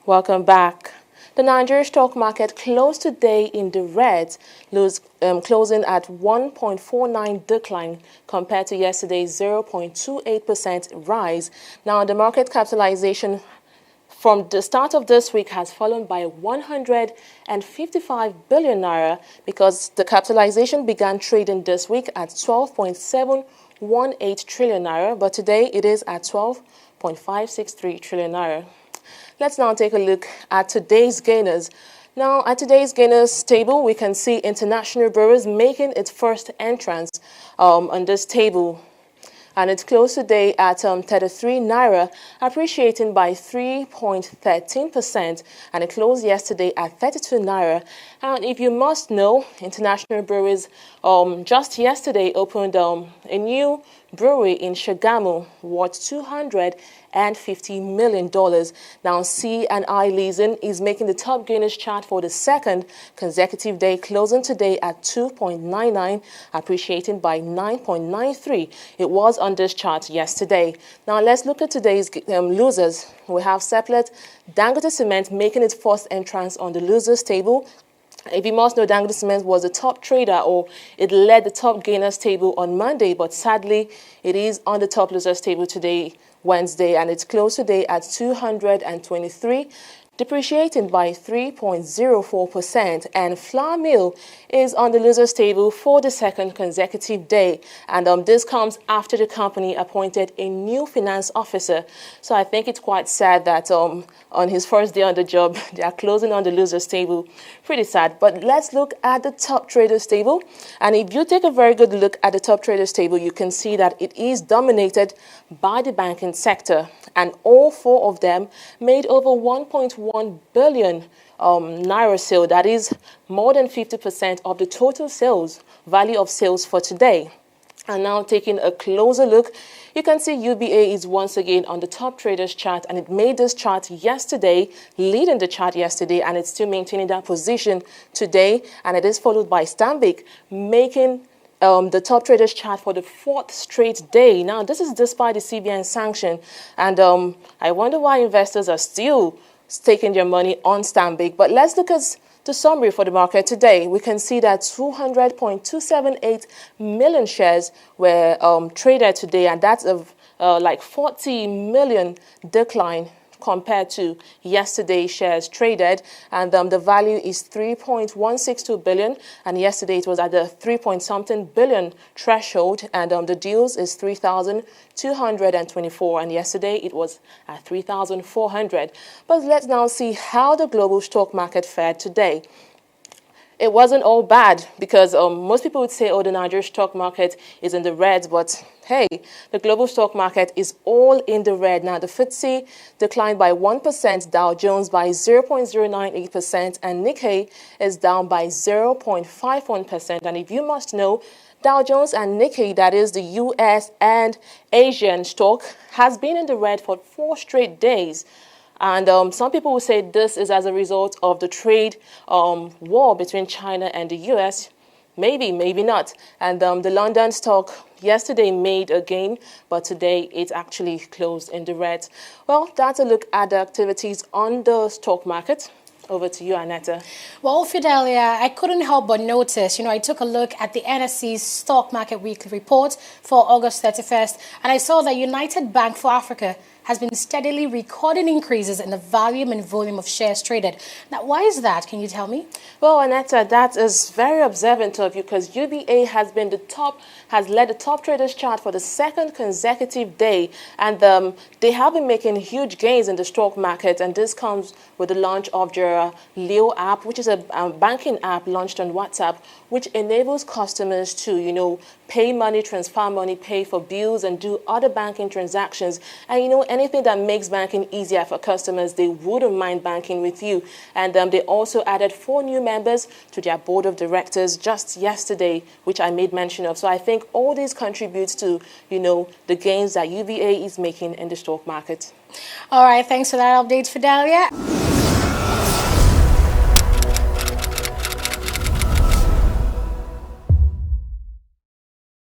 Welcome back. The Nigerian stock market closed today in the red, closing at 1.49 decline compared to yesterday's 0.28% rise. Now, the market capitalization from the start of this week has fallen by 155 billion naira because the capitalization began trading this week at 12.718 trillion naira, but today it is at 12.563 trillion naira. Let's now take a look at today's gainers. Now, at today's gainers table, we can see international brewers making its first entrance on this table. And it closed today at 33 naira, appreciating by 3.13%, and it closed yesterday at 32 naira. And if you must know, international breweries just yesterday opened a new brewery in Shagamu worth $250 million. Now, C&I Leasing is making the top gainers chart for the second consecutive day, closing today at 2.99, appreciating by 9.93. It was on this chart yesterday. Now, let's look at today's losers. We have Seplat Dangote Cement making its first entrance on the losers table. If you must know, Dangote Cement was the top trader, or it led the top gainers table on Monday, but sadly, it is on the top losers table today, Wednesday, and it's closed today at 223, depreciating by 3.04%. And Flour Mill is on the losers table for the second consecutive day. And this comes after the company appointed a new finance officer. So I think it's quite sad that on his first day on the job, they are closing on the losers table. Pretty sad. But let's look at the top traders table. And if you take a very good look at the top traders table, you can see that it is dominated by the banking sector. And all four of them made over 1.1 billion naira sale. That is more than 50% of the total sales value of sales for today. And now taking a closer look, you can see UBA is once again on the top traders chart, and it made this chart yesterday, leading the chart yesterday, and it's still maintaining that position today. And it is followed by Stanbic making the top traders chart for the fourth straight day. Now, this is despite the CBN sanction, and I wonder why investors are still staking their money on Stanbic. But let's look at the summary for the market today. We can see that 200.278 million shares were traded today, and that's like 40 million decline compared to yesterday's shares traded, and the value is 3.162 billion, and yesterday it was at the 3-point-something billion threshold, and the deals is 3,224, and yesterday it was at 3,400. But let's now see how the global stock market fared today. It wasn't all bad because most people would say, oh, the Nigerian stock market is in the red, but hey, the global stock market is all in the red. Now, the FTSE declined by 1%, Dow Jones by 0.098%, and Nikkei is down by 0.51%. And if you must know, Dow Jones and Nikkei, that is the US and Asian stock, has been in the red for 4 straight days. And some people will say this is as a result of the trade war between China and the US. Maybe, maybe not. And the London stock yesterday made a gain, but today it actually closed in the red. Well, that's a look at the activities on the stock market. Over to you, Aneta. Well, Fidelia, I couldn't help but notice, I took a look at the NSC's Stock Market Weekly Report for August 31st, and I saw that United Bank for Africa has been steadily recording increases in the volume and volume of shares traded. Now, why is that? Can you tell me? Well, Aneta, that is very observant of you because UBA has led the top traders chart for the second consecutive day, and they have been making huge gains in the stock market, and this comes with the launch of their Leo app, which is a banking app launched on WhatsApp, which enables customers to, pay money, transfer money, pay for bills, and do other banking transactions. And anything that makes banking easier for customers, they wouldn't mind banking with you. And they also added 4 new members to their board of directors just yesterday, which I made mention of. So I think all this contributes to, the gains that UBA is making in the stock market. All right, thanks for that update, Fidelia.